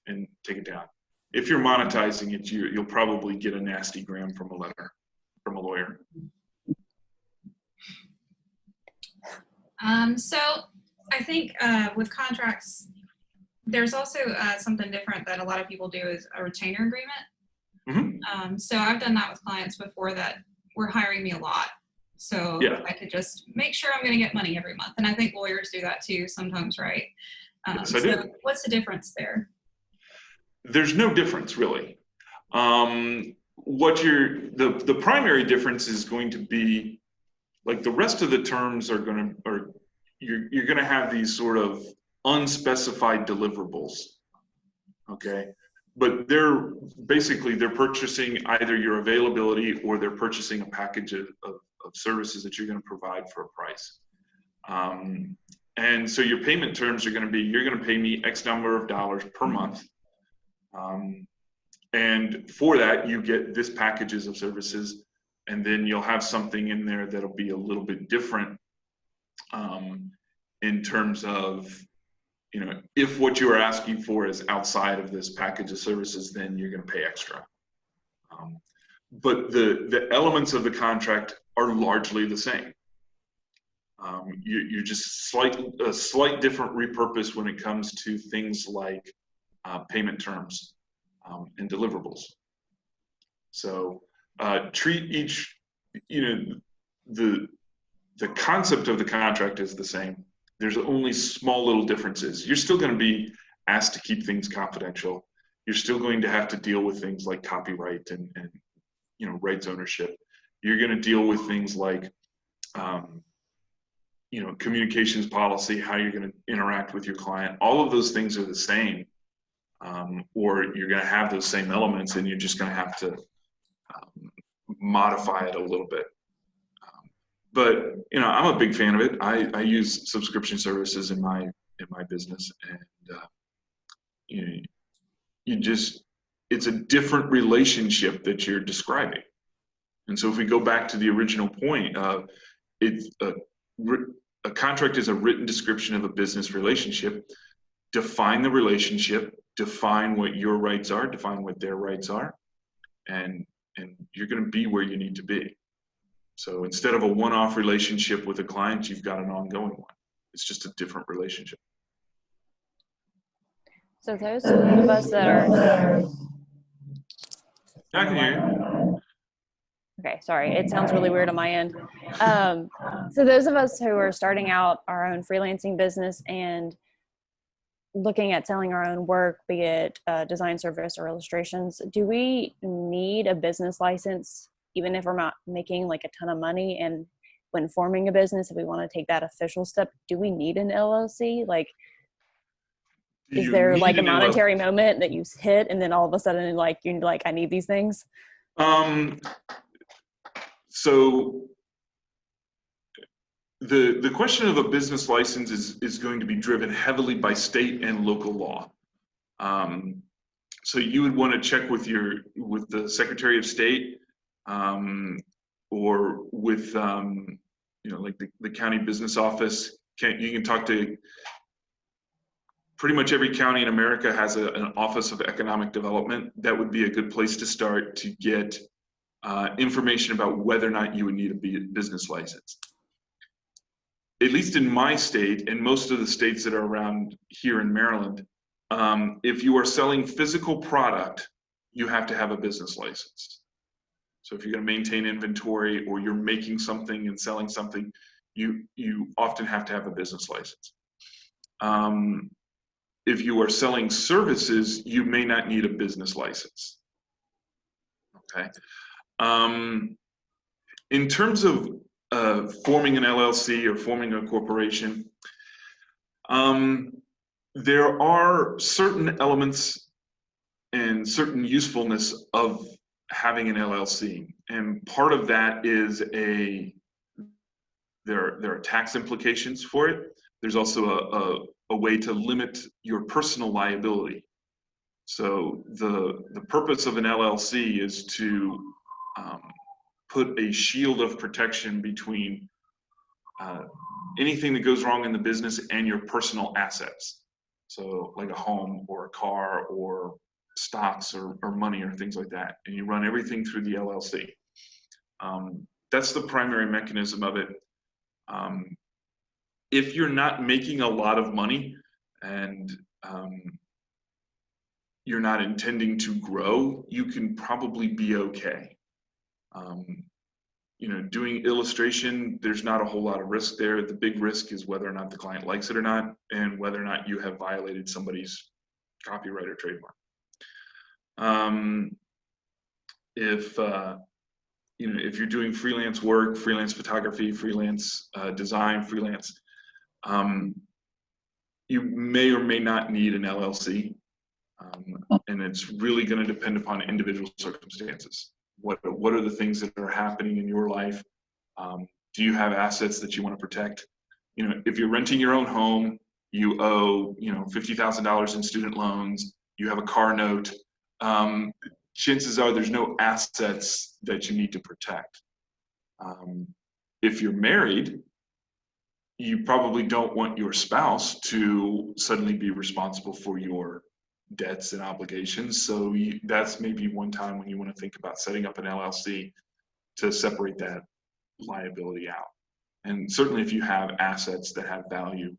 and take it down. If you're monetizing it, you'll probably get a nasty gram from a letter from a lawyer. So I think with contracts, there's also something different that a lot of people do, is a retainer agreement. Mm-hmm. So I've done that with clients before that were hiring me a lot. So yeah. I could just make sure I'm going to get money every month. And I think lawyers do that too sometimes, right? Yes, I do. What's the difference there? There's no difference, really. The primary difference is going to be, like, the rest of the terms are going to, or you're going to have these sort of unspecified deliverables, okay? But they're purchasing either your availability, or they're purchasing a package of services that you're going to provide for a price. And so your payment terms are going to be, you're going to pay me X number of dollars per month. And for that, you get this packages of services, and then you'll have something in there that'll be a little bit different in terms of, if what you are asking for is outside of this package of services, then you're going to pay extra. But the elements of the contract are largely the same. You're just a slight different repurpose when it comes to things like payment terms and deliverables. So treat each, the concept of the contract is the same. There's only small little differences. You're still going to be asked to keep things confidential. You're still going to have to deal with things like copyright and rights ownership. You're going to deal with things like communications policy, how you're going to interact with your client. All of those things are the same, or you're going to have those same elements, and you're just going to have to modify it a little bit. But I'm a big fan of it. I use subscription services in my business, and it's a different relationship that you're describing. And so if we go back to the original point, a contract is a written description of a business relationship. Define the relationship, define what your rights are, define what their rights are, and you're going to be where you need to be. So instead of a one-off relationship with a client, you've got an ongoing one. It's just a different relationship. So those of us that are, I can hear you. okay, sorry, it sounds really weird on my end. So those of us who are starting out our own freelancing business and looking at selling our own work, be it design service or illustrations, do we need a business license, even if we're not making like a ton of money? And when forming a business, if we want to take that official step, do we need an LLC? Like, Do is you there need like a an LLC? monetary moment that you hit and then all of a sudden like you're like, I need these things? So the question of a business license is going to be driven heavily by state and local law. So you would want to check with the Secretary of State, or with like the county business office. You can talk to pretty much every county in America has an Office of Economic Development. That would be a good place to start to get information about whether or not you would need a business license. At least in my state and most of the states that are around here in Maryland, if you are selling physical product, you have to have a business license. So if you're going to maintain inventory or you're making something and selling something, you often have to have a business license. If you are selling services, you may not need a business license. Okay. In terms of forming an LLC or forming a corporation, there are certain elements and certain usefulness of having an LLC, and part of that is there are tax implications for it. There's also a way to limit your personal liability. So the purpose of an LLC is to put a shield of protection between anything that goes wrong in the business and your personal assets. So like a home or a car or stocks or money or things like that. And you run everything through the LLC. That's the primary mechanism of it. If you're not making a lot of money and you're not intending to grow, you can probably be okay. Doing illustration, there's not a whole lot of risk there. The big risk is whether or not the client likes it or not, and whether or not you have violated somebody's copyright or trademark. If you're doing freelance work, freelance photography, freelance design, freelance, you may or may not need an LLC, and it's really going to depend upon individual circumstances. What are the things that are happening in your life? Do you have assets that you want to protect? If you're renting your own home, you owe $50,000 in student loans, you have a car note, chances are there's no assets that you need to protect. If you're married, you probably don't want your spouse to suddenly be responsible for your debts and obligations. So that's maybe one time when you want to think about setting up an LLC to separate that liability out. And certainly if you have assets that have value,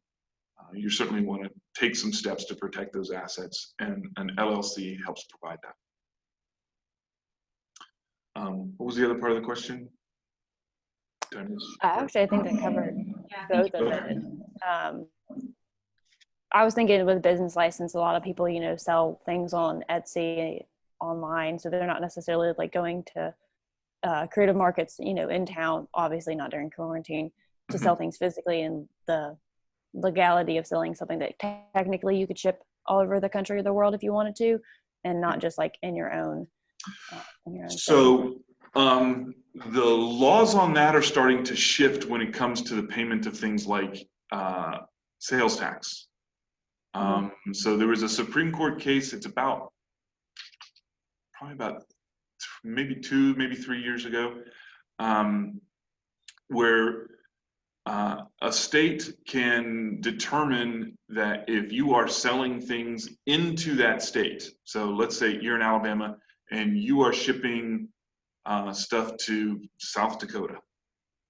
you certainly want to take some steps to protect those assets, and an LLC helps provide that. What was the other part of the question? Actually, I think that covered both of it. I was thinking with business license, a lot of people, sell things on Etsy online, so they're not necessarily like going to creative markets, in town, obviously not during quarantine, to sell things physically, and the legality of selling something that technically you could ship all over the country or the world if you wanted to, and not just like in your own. So the laws on that are starting to shift when it comes to the payment of things like sales tax. So there was a Supreme Court case, it's probably about maybe 2, maybe 3 years ago, where a state can determine that if you are selling things into that state, so let's say you're in Alabama and you are shipping stuff to South Dakota,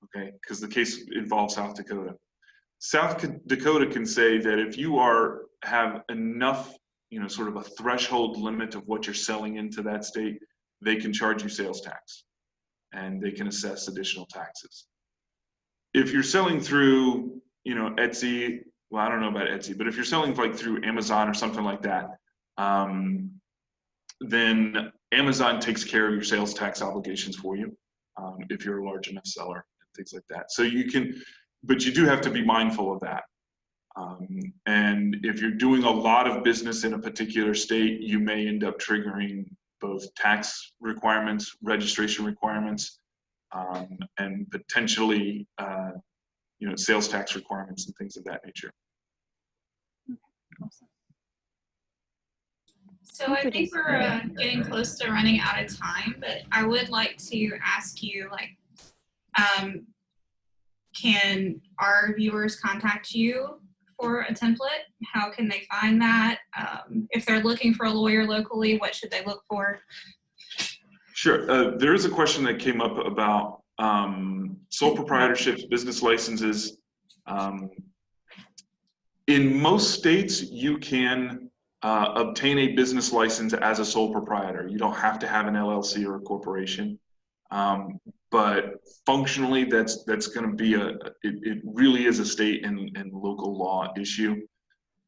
okay, because the case involves South Dakota. South Dakota can say that if you have enough sort of a threshold limit of what you're selling into that state, they can charge you sales tax and they can assess additional taxes. If you're selling through, Etsy, well, I don't know about Etsy, but if you're selling like through Amazon or something like that, then Amazon takes care of your sales tax obligations for you, if you're a large enough seller and things like that. So you can, but you do have to be mindful of that. And if you're doing a lot of business in a particular state, you may end up triggering both tax requirements, registration requirements, and potentially, sales tax requirements and things of that nature. Awesome. So I think we're getting close to running out of time, but I would like to ask you, can our viewers contact you for a template? How can they find that? If they're looking for a lawyer locally, what should they look for? Sure. There is a question that came up about sole proprietorships, business licenses. In most states, you can obtain a business license as a sole proprietor. You don't have to have an LLC or a corporation. But functionally, that's going to be it really is a state and local law issue.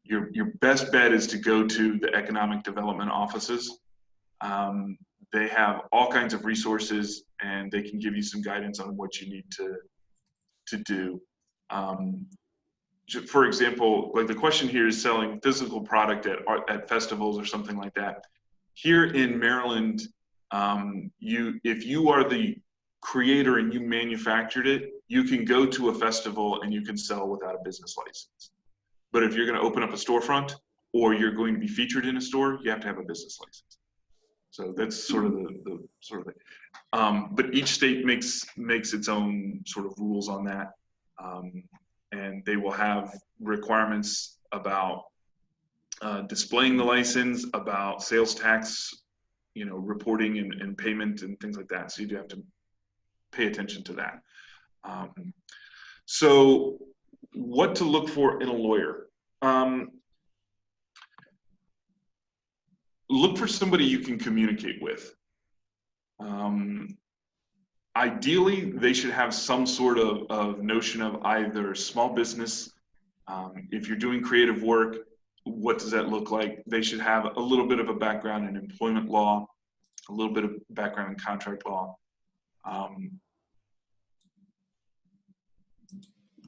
Your best bet is to go to the economic development offices. They have all kinds of resources and they can give you some guidance on what you need to do. For example, like the question here is selling physical product at festivals or something like that. Here in Maryland, if you are the creator and you manufactured it, you can go to a festival and you can sell without a business license. But if you're going to open up a storefront or you're going to be featured in a store, you have to have a business license. So that's sort of but each state makes its own sort of rules on that. And they will have requirements about displaying the license, about sales tax, reporting and payment and things like that. So you do have to pay attention to that. So what to look for in a lawyer? Look for somebody you can communicate with. Ideally, they should have some sort of notion of either small business. If you're doing creative work, what does that look like? They should have a little bit of a background in employment law, a little bit of background in contract law.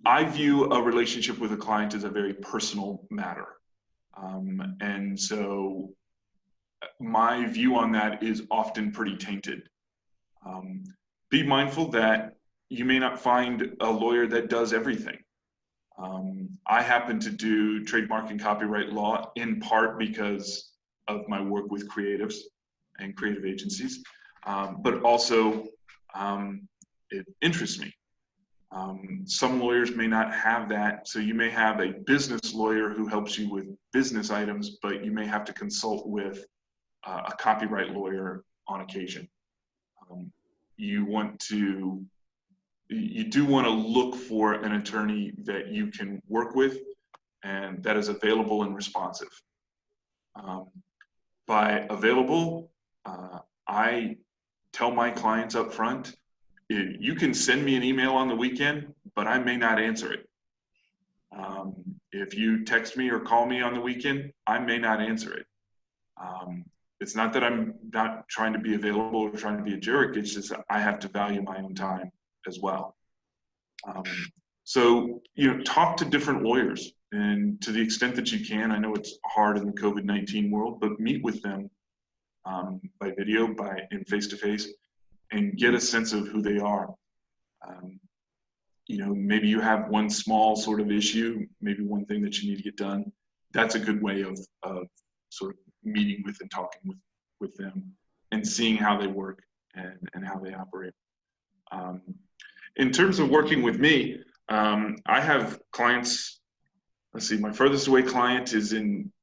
I view a relationship with a client as a very personal matter. And so my view on that is often pretty tainted. Be mindful that you may not find a lawyer that does everything. I happen to do trademark and copyright law in part because of my work with creatives and creative agencies, but also it interests me. Some lawyers may not have that, so you may have a business lawyer who helps you with business items, but you may have to consult with a copyright lawyer on occasion. You do want to look for an attorney that you can work with and that is available and responsive. By available, I tell my clients up front, you can send me an email on the weekend, but I may not answer it. If you text me or call me on the weekend, I may not answer it. It's not that I'm not trying to be available or trying to be a jerk, it's just that I have to value my own time as well. So, talk to different lawyers, and to the extent that you can, I know it's hard in the COVID-19 world, but meet with them by video, in face-to-face, and get a sense of who they are. Maybe you have one small sort of issue, maybe one thing that you need to get done. That's a good way of sort of meeting with and talking with them and seeing how they work and how they operate. In terms of working with me, I have clients, let's see, my furthest away client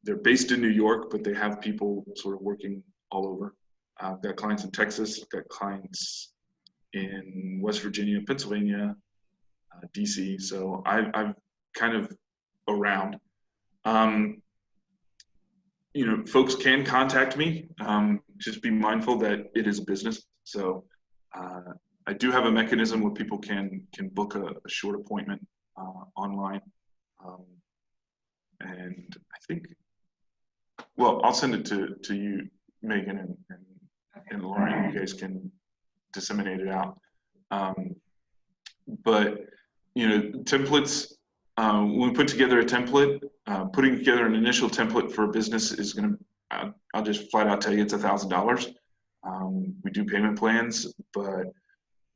they're based in New York, but they have people sort of working all over. I've got clients in Texas, I've got clients in West Virginia, Pennsylvania, DC, so I'm kind of around. folks can contact me. Just be mindful that it is a business. So I do have a mechanism where people can book a short appointment online. And I think, well, I'll send it to you, Megan, and Lauren. You guys can disseminate it out. But templates, when we put together a template, putting together an initial template for a business is going to, I'll just flat out tell you, it's $1,000. We do payment plans, but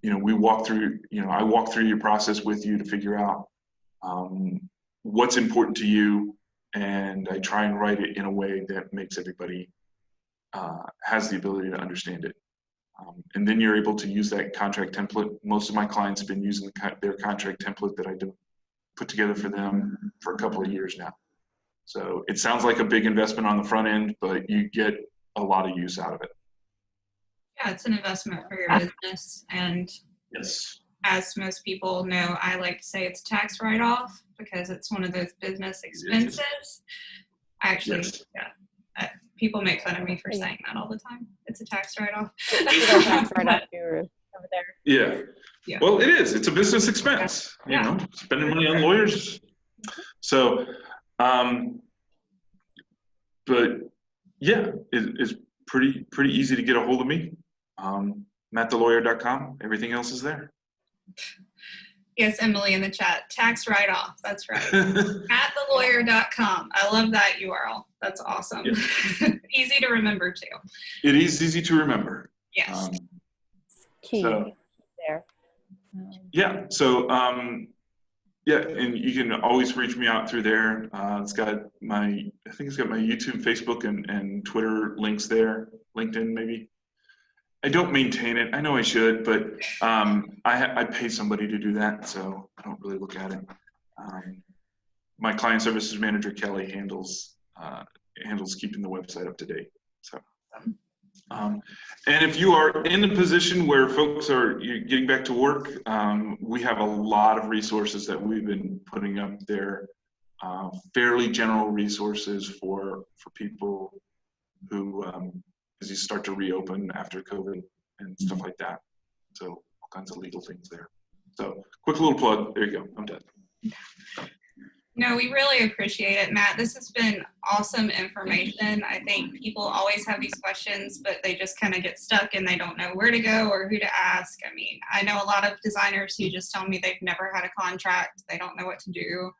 we walk through, I walk through your process with you to figure out what's important to you, and I try and write it in a way that makes everybody has the ability to understand it. And then you're able to use that contract template. Most of my clients have been using their contract template that I put together for them for a couple of years now. So it sounds like a big investment on the front end, but you get a lot of use out of it. Yeah, it's an investment for your business. And yes, as most people know, I like to say it's a tax write-off because it's one of those business expenses. Yes. Actually, yeah. People make fun of me for saying that all the time. It's a tax write-off. Tax write-off over there. Yeah. Well, it is. It's a business expense. Spending money on lawyers. So, but yeah, it's pretty easy to get a hold of me. MattTheLawyer.com. Everything else is there. Yes, Emily in the chat. Tax write-off. That's right. MattTheLawyer.com. I love that URL. That's awesome. Yeah. Easy to remember too. It is easy to remember. Yes. Key there. Yeah. So yeah, and you can always reach me out through there. It's got my YouTube, Facebook, and Twitter links there. LinkedIn maybe. I don't maintain it. I know I should, but I pay somebody to do that, so I don't really look at it. My client services manager, Kelly, handles keeping the website up to date. So, and if you are in a position where folks are getting back to work, we have a lot of resources that we've been putting up there, fairly general resources for people who, as you start to reopen after COVID and stuff like that. So all kinds of legal things there. So quick little plug. There you go. I'm done. No, we really appreciate it, Matt. This has been awesome information. I think people always have these questions, but they just kind of get stuck and they don't know where to go or who to ask. I mean, I know a lot of designers who just tell me they've never had a contract. They don't know what to do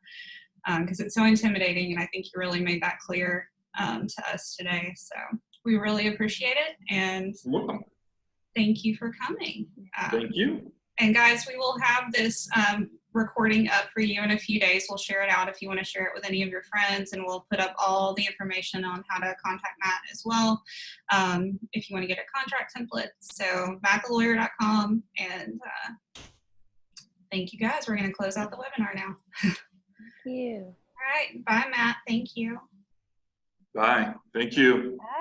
because it's so intimidating. And I think you really made that clear to us today. So we really appreciate it. And welcome. Thank you for coming. Thank you. And guys, we will have this recording up for you in a few days. We'll share it out if you want to share it with any of your friends, and we'll put up all the information on how to contact Matt as well if you want to get a contract template. So MattTheLawyer.com, and thank you guys. We're going to close out the webinar now. Thank you. All right. Bye, Matt. Thank you. Bye. Thank you. Bye.